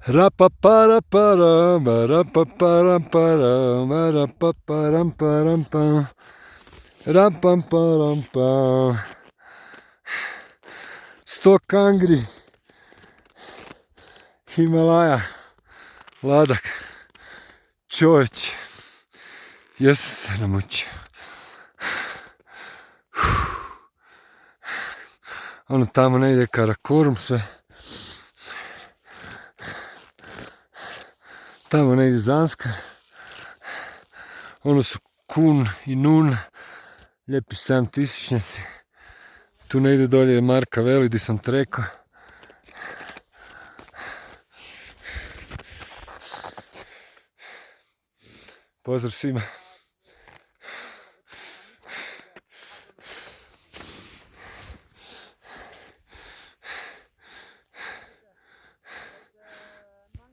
Rapaparam, rapaparam, rapaparam, pam, rapaparam, pam. Stok Angri, Himalaja, Ladak, čovječ, jesam se namučio. Ono tamo negdje Karakorum sve. Tamo negdje Zanskar. Ono su Kun i Nun, lijepi 7000-njaci. Tu negdje dolje je Marka Veli gdje sam trekao. Pozdrav svima.